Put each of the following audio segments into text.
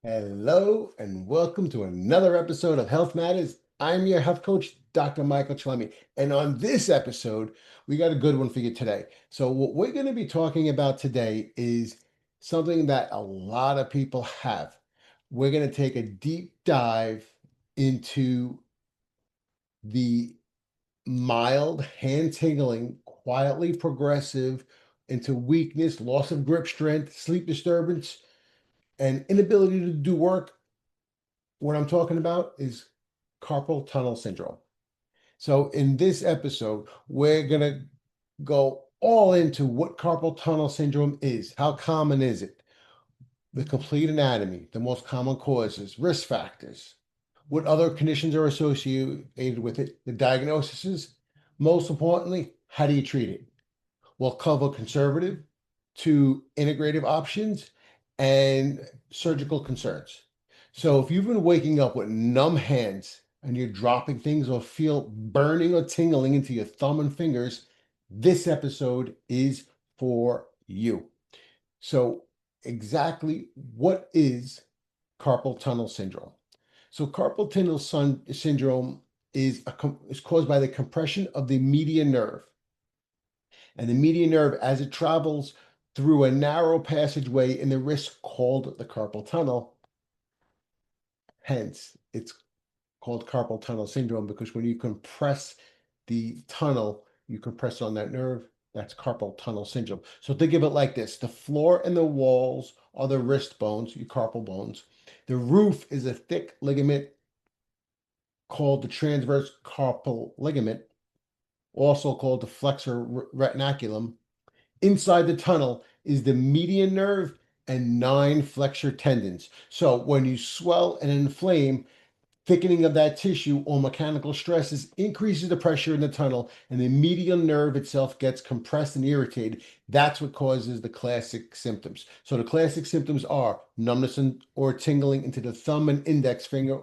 Hello and welcome to another episode of Health Matters. I'm your health coach, Dr. Michael Chillemi. And on this episode, we got a good one for you today. So, what we're going to be talking about today is something that a lot of people have. We're going to take a deep dive into the mild hand tingling, quietly progressive into weakness, loss of grip strength, sleep disturbance, and inability to do work. What I'm talking about is carpal tunnel syndrome. So, in this episode, we're going to go all into what carpal tunnel syndrome is, how common is it, the complete anatomy, the most common causes, risk factors, what other conditions are associated with it, the diagnosis, most importantly, how do you treat it? We'll cover conservative to integrative options and surgical concerns. So if you've been waking up with numb hands and you're dropping things or feel burning or tingling into your thumb and fingers, this episode is for you. So exactly what is carpal tunnel syndrome? So carpal tunnel syndrome is caused by the compression of the median nerve. And the median nerve, as it travels through a narrow passageway in the wrist called the carpal tunnel, hence it's called carpal tunnel syndrome, because when you compress the tunnel, you compress on that nerve. That's carpal tunnel syndrome. So think of it like this: the floor and the walls are the wrist bones, your carpal bones. The roof is a thick ligament called the transverse carpal ligament, also called the flexor retinaculum. Inside the tunnel is the median nerve and 9 flexor tendons. So when you swell and inflame, thickening of that tissue or mechanical stresses increases the pressure in the tunnel, and the medial nerve itself gets compressed and irritated. That's what causes the classic symptoms. So the classic symptoms are numbness or tingling into the thumb and index finger,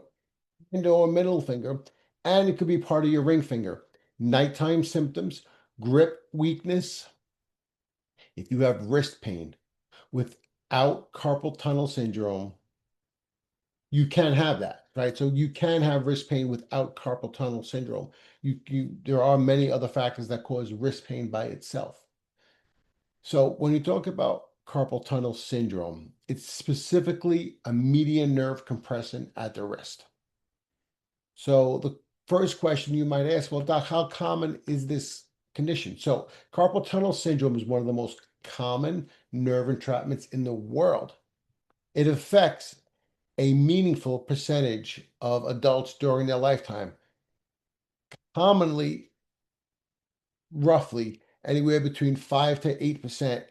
or middle finger, and it could be part of your ring finger. Nighttime symptoms, grip weakness. If you have wrist pain without carpal tunnel syndrome, you can have that, right? So you can have wrist pain without carpal tunnel syndrome. There are many other factors that cause wrist pain by itself. So when you talk about carpal tunnel syndrome, it's specifically a median nerve compression at the wrist. So the first question you might ask, well, Doc, how common is this condition? So carpal tunnel syndrome is one of the most common nerve entrapments in the world. It affects a meaningful percentage of adults during their lifetime. Commonly, roughly anywhere between 5 to 8%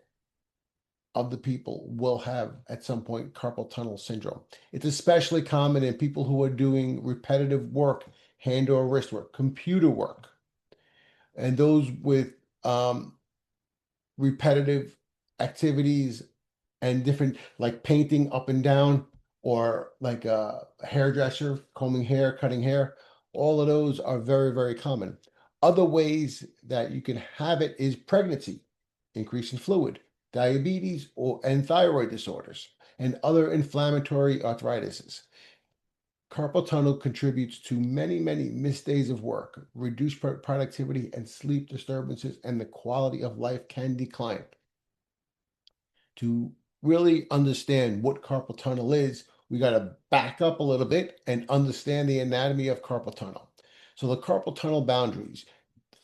of the people will have at some point carpal tunnel syndrome. It's especially common in people who are doing repetitive work, hand or wrist work, computer work, and those with repetitive activities and different, like painting up and down, or like a hairdresser, combing hair, cutting hair. All of those are very, very common. Other ways that you can have it is pregnancy, increase in fluid, diabetes, and thyroid disorders, and other inflammatory arthritises. Carpal tunnel contributes to many, many missed days of work, reduced productivity, and sleep disturbances, and the quality of life can decline. To really understand what carpal tunnel is, we got to back up a little bit and understand the anatomy of carpal tunnel. So the carpal tunnel boundaries.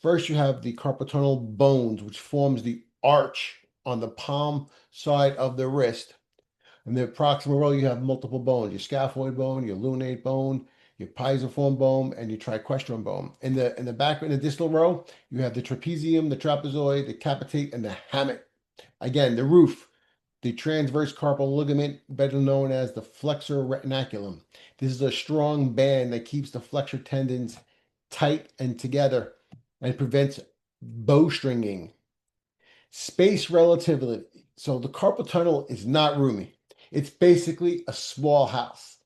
First, you have the carpal tunnel bones, which forms the arch on the palm side of the wrist. In the proximal row, you have multiple bones: your scaphoid bone, your lunate bone, your pisiform bone, and your triquestrum bone. In the back, in the distal row, you have the trapezium, the trapezoid, the capitate, and the hamate. Again, the roof, the transverse carpal ligament, better known as the flexor retinaculum. This is a strong band that keeps the flexor tendons tight and together and prevents bowstringing. Space relativity. So the carpal tunnel is not roomy. It's basically a small house.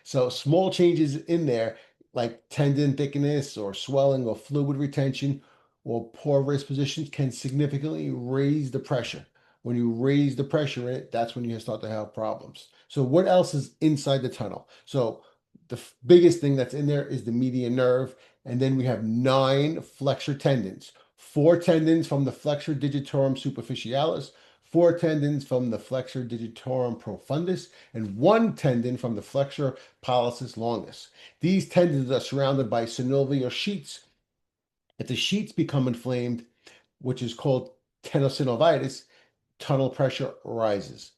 So small changes in there, like tendon thickness or swelling or fluid retention or poor wrist positions, can significantly raise the pressure. When you raise the pressure in it, that's when you start to have problems. So what else is inside the tunnel? So the biggest thing that's in there is the median nerve. And then we have 9 flexor tendons, 4 tendons from the flexor digitorum superficialis, 4 tendons from the flexor digitorum profundus, and 1 tendon from the flexor pollicis longus. These tendons are surrounded by synovial sheets. If the sheets become inflamed, which is called tenosynovitis, tunnel pressure rises.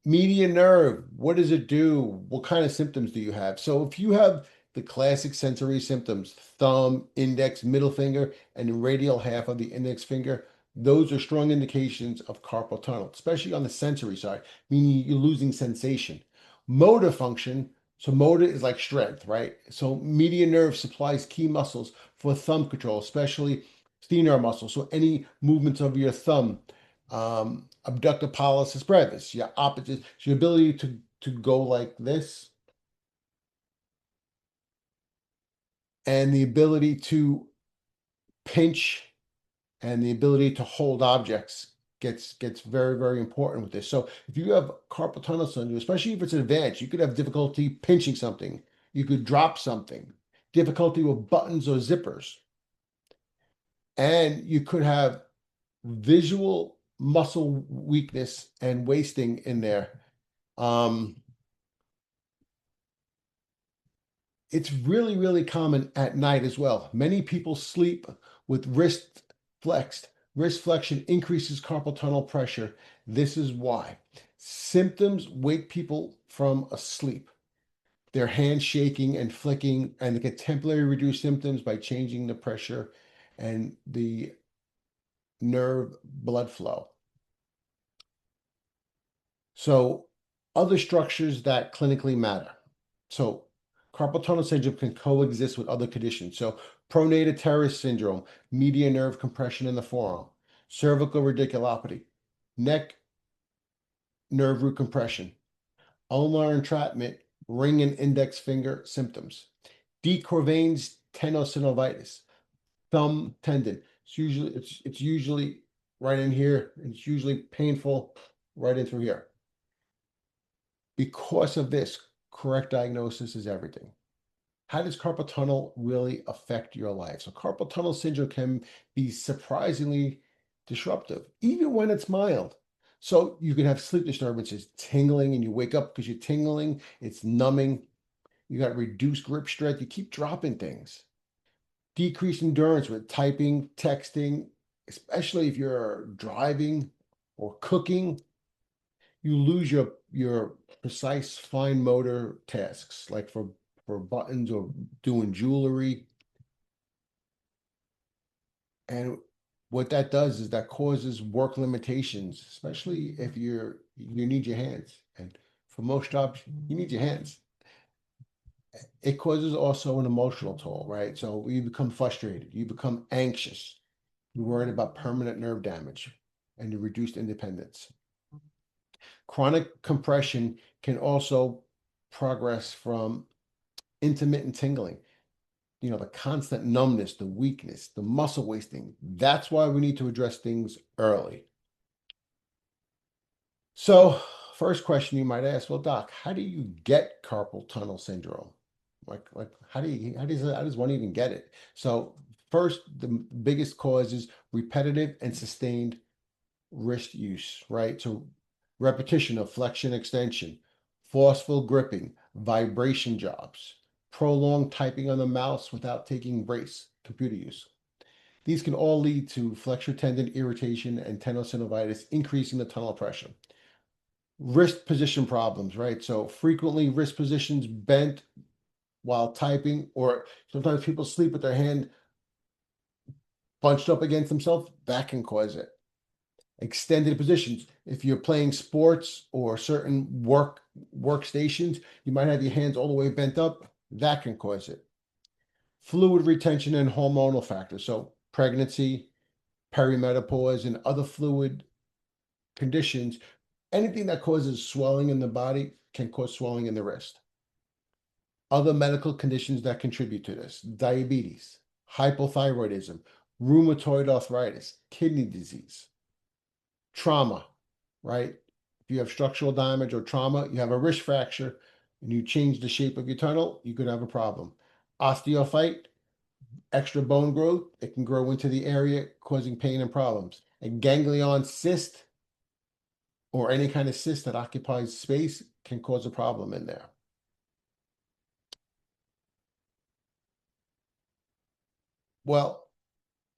Median nerve, what does it do? What kind of symptoms do you have? So if you have the classic sensory symptoms, thumb, index, middle finger, and radial half of the index finger, those are strong indications of carpal tunnel, especially on the sensory side, meaning you're losing sensation. Motor function, so motor is like strength, right? So median nerve supplies key muscles for thumb control, especially thenar muscles. So any movements of your thumb, abductor pollicis brevis, your opposite, so your ability to go like this, and the ability to pinch and the ability to hold objects gets very, very important with this. So if you have carpal tunnel syndrome, especially if it's advanced, you could have difficulty pinching something. You could drop something, difficulty with buttons or zippers, and you could have visual muscle weakness and wasting in there. Um, it's really, really common at night as well. Many people sleep with wrist flexed. Wrist flexion increases carpal tunnel pressure. This is why. Symptoms wake people from a sleep. Their hands shaking and flicking, and they can temporarily reduce symptoms by changing the pressure and the nerve blood flow. So other structures that clinically matter. So carpal tunnel syndrome can coexist with other conditions. So pronator teres syndrome, median nerve compression in the forearm, cervical radiculopathy, neck nerve root compression, ulnar entrapment, ring and index finger symptoms, De Quervain's tenosynovitis, thumb tendon. It's usually right in here. It's usually painful right in through here. Because of this, correct diagnosis is everything. How does carpal tunnel really affect your life? So carpal tunnel syndrome can be surprisingly disruptive, even when it's mild. So you can have sleep disturbances, tingling, and you wake up because you're tingling. It's numbing. You got reduced grip strength. You keep dropping things. Decreased endurance with typing, texting, especially if you're driving or cooking. You lose your precise fine motor tasks, like for buttons or doing jewelry. And what that does is that causes work limitations, especially if you need your hands. And for most jobs, you need your hands. It causes also an emotional toll, right? So you become frustrated, you become anxious, you're worried about permanent nerve damage, and your reduced independence. Chronic compression can also progress from intermittent tingling, the constant numbness, the weakness, the muscle wasting. That's why we need to address things early. So, first question you might ask, well, doc, how do you get carpal tunnel syndrome? Like how does one even get it? So, first, the biggest cause is repetitive and sustained wrist use, right? So repetition of flexion extension, forceful gripping, vibration jobs, prolonged typing on the mouse without taking breaks, computer use. These can all lead to flexor tendon irritation and tenosynovitis, increasing the tunnel pressure. Wrist position problems, right? So frequently wrist positions bent while typing, or sometimes people sleep with their hand bunched up against themselves. That can cause it. Extended positions. If you're playing sports or certain workstations, you might have your hands all the way bent up. That can cause it. Fluid retention and hormonal factors. So pregnancy, perimenopause, and other fluid conditions. Anything that causes swelling in the body can cause swelling in the wrist. Other medical conditions that contribute to this: diabetes, hypothyroidism, rheumatoid arthritis, kidney disease. trauma, right? If you have structural damage or trauma, you have a wrist fracture, and you change the shape of your tunnel, you could have a problem. Osteophyte, extra bone growth, it can grow into the area, causing pain and problems. A ganglion cyst or any kind of cyst that occupies space can cause a problem in there. Well,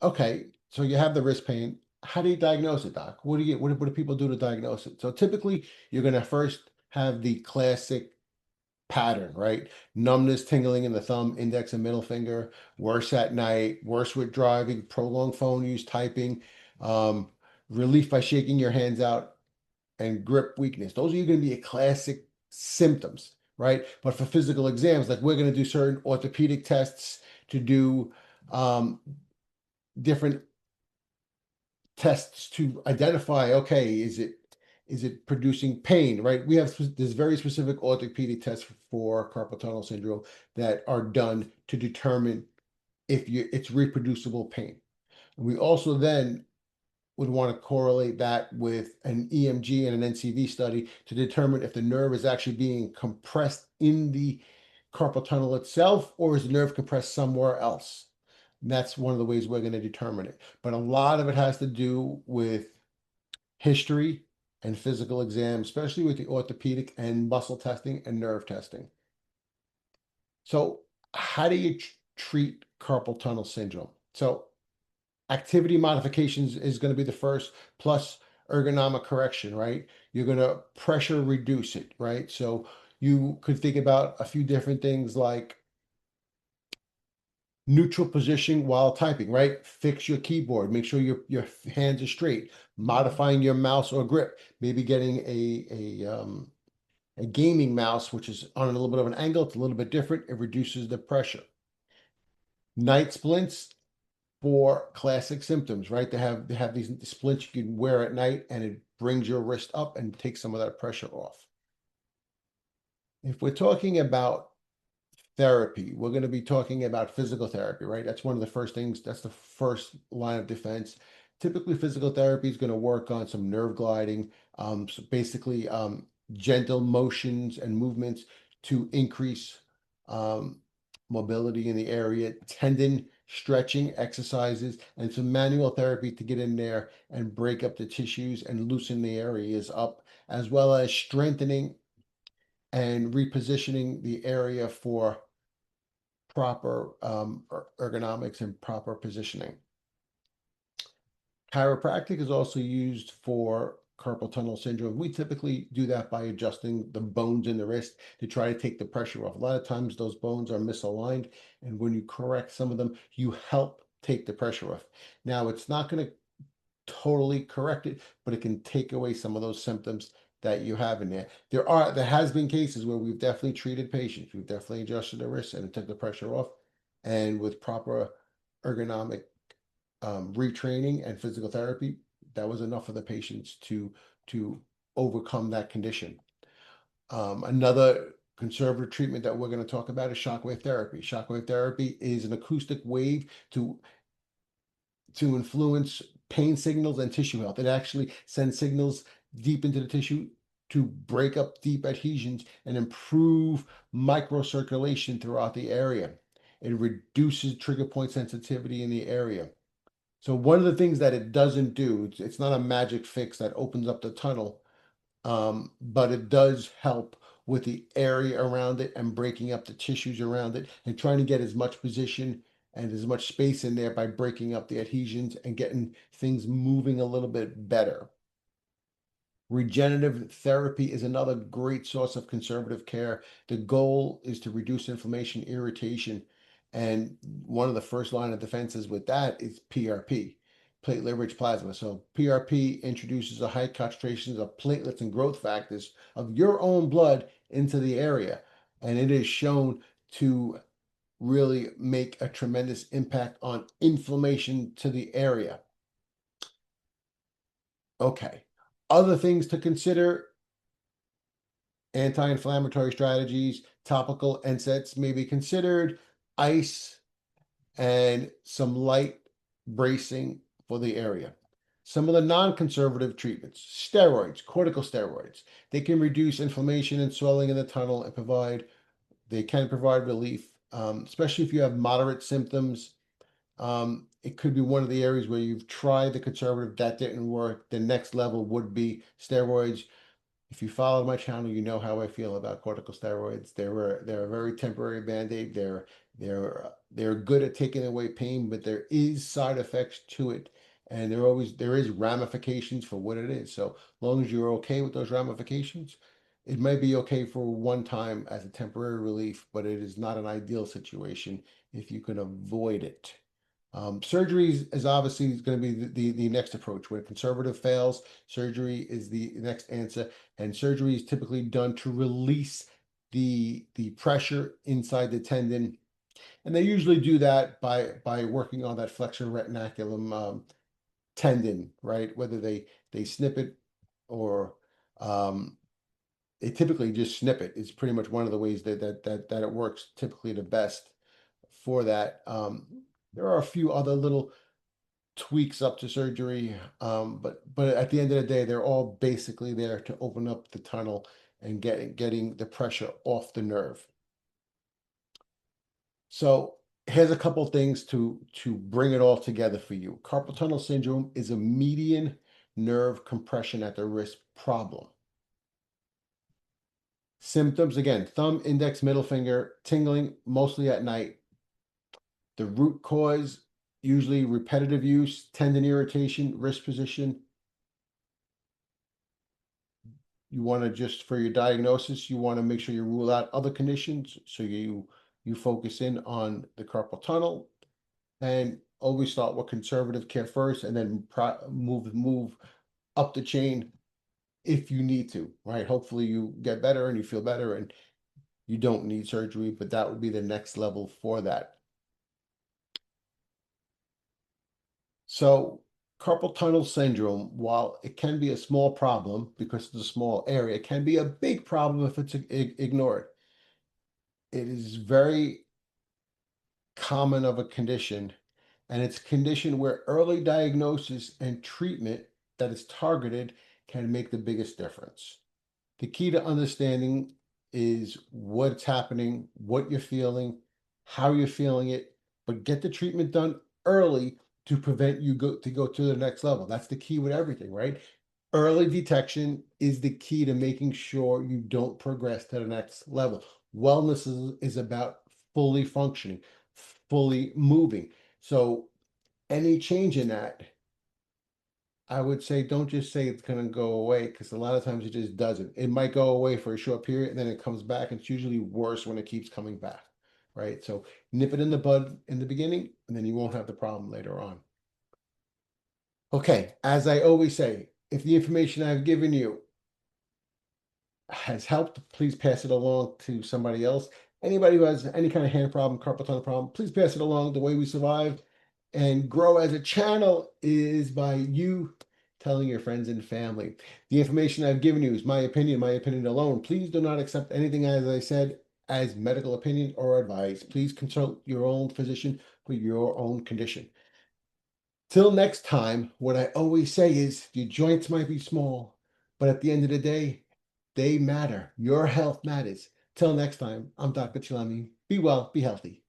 okay, so you have the wrist pain. How do you diagnose it, doc? What do people do to diagnose it? So typically, you're going to first have the classic pattern, right? Numbness, tingling in the thumb, index, and middle finger, worse at night, worse with driving, prolonged phone use, typing, um, relief by shaking your hands out, and grip weakness. Those are going to be a classic symptoms, right? But for physical exams, like we're going to do certain orthopedic tests to do um, different tests to identify, okay, is it producing pain, right? There's very specific orthopedic tests for carpal tunnel syndrome that are done to determine if it's reproducible pain. We also then would want to correlate that with an EMG and an NCV study to determine if the nerve is actually being compressed in the carpal tunnel itself or is the nerve compressed somewhere else. And that's one of the ways we're going to determine it. But a lot of it has to do with history and physical exam, especially with the orthopedic and muscle testing and nerve testing. So, how do you treat carpal tunnel syndrome? So, activity modifications is going to be the first, plus ergonomic correction, right? You're going to pressure reduce it, right? So, you could think about a few different things like neutral position while typing, right? Fix your keyboard, make sure your hands are straight, modifying your mouse or grip, maybe getting a gaming mouse, which is on a little bit of an angle, it's a little bit different, it reduces the pressure. Night splints for classic symptoms, right? They have these splints you can wear at night and it brings your wrist up and takes some of that pressure off. If we're talking about therapy, we're going to be talking about physical therapy, right? That's one of the first things, that's the first line of defense. Typically, physical therapy is going to work on some nerve gliding, so basically gentle motions and movements to increase um, mobility in the area, tendon stretching exercises, and some manual therapy to get in there and break up the tissues and loosen the areas up, as well as strengthening and repositioning the area for proper ergonomics and proper positioning. Chiropractic is also used for carpal tunnel syndrome. We typically do that by adjusting the bones in the wrist to try to take the pressure off. A lot of times those bones are misaligned, and when you correct some of them, you help take the pressure off. Now, it's not going to totally correct it, but it can take away some of those symptoms that you have in there. There has been cases where we've definitely treated patients. We've definitely adjusted the wrist and it took the pressure off. And with proper ergonomic retraining and physical therapy, that was enough for the patients to overcome that condition. Another conservative treatment that we're going to talk about is shockwave therapy. Shockwave therapy is an acoustic wave to influence pain signals and tissue health. It actually sends signals deep into the tissue to break up deep adhesions and improve microcirculation throughout the area. It reduces trigger point sensitivity in the area. So one of the things that it doesn't do, it's not a magic fix that opens up the tunnel, but it does help with the area around it and breaking up the tissues around it and trying to get as much position and as much space in there by breaking up the adhesions and getting things moving a little bit better. Regenerative therapy is another great source of conservative care. The goal is to reduce inflammation, irritation, and one of the first line of defenses with that is PRP, platelet-rich plasma. So PRP introduces a high concentrations of platelets and growth factors of your own blood into the area, and it is shown to really make a tremendous impact on inflammation to the area. Okay. Other things to consider: anti-inflammatory strategies, topical NSAIDs may be considered, ice, and some light bracing for the area. Some of the non-conservative treatments, steroids, corticosteroids, they can reduce inflammation and swelling in the tunnel and they can provide relief, especially if you have moderate symptoms. It could be one of the areas where you've tried the conservative, that didn't work. The next level would be steroids. If you follow my channel, you know how I feel about corticosteroids. They're a very temporary band-aid. They're good at taking away pain, but there is side effects to it, and there is ramifications for what it is. So as long as you're okay with those ramifications, it might be okay for one time as a temporary relief, but it is not an ideal situation if you can avoid it. Surgery is obviously going to be the next approach. When conservative fails, surgery is the next answer, and surgery is typically done to release the pressure inside the tendon, and they usually do that by working on that flexor retinaculum tendon, right? Whether they snip it or they typically just snip it. It's pretty much one of the ways that it works typically the best for that. There are a few other little tweaks up to surgery, but at the end of the day, they're all basically there to open up the tunnel and getting the pressure off the nerve. So here's a couple things to bring it all together for you. Carpal tunnel syndrome is a median nerve compression at the wrist problem. Symptoms, again, thumb, index, middle finger, tingling, mostly at night. The root cause, usually repetitive use, tendon irritation, wrist position. You want to just, for your diagnosis, you want to make sure you rule out other conditions. So you focus in on the carpal tunnel and always start with conservative care first and then move up the chain if you need to, right? Hopefully you get better and you feel better and you don't need surgery, but that would be the next level for that. So carpal tunnel syndrome, while it can be a small problem because it's a small area, it can be a big problem if it's ignored. It is very common of a condition, and it's a condition where early diagnosis and treatment that is targeted can make the biggest difference. The key to understanding is what's happening, what you're feeling, how you're feeling it, but get the treatment done early to prevent you to go to the next level. That's the key with everything, right? Early detection is the key to making sure you don't progress to the next level. Wellness is about fully functioning, fully moving. So any change in that, I would say don't just say it's going to go away because a lot of times it just doesn't. It might go away for a short period and then it comes back. And it's usually worse when it keeps coming back, right? So nip it in the bud in the beginning and then you won't have the problem later on. Okay, as I always say, if the information I've given you has helped, please pass it along to somebody else. Anybody who has any kind of hand problem, carpal tunnel problem, please pass it along. The way we survive and grow as a channel is by you telling your friends and family. The information I've given you is my opinion alone. Please do not accept anything, as I said, as medical opinion or advice. Please consult your own physician for your own condition. Till next time, what I always say is your joints might be small, but at the end of the day, they matter. Your health matters. Till next time, I'm Dr. Chillemi. Be well, be healthy.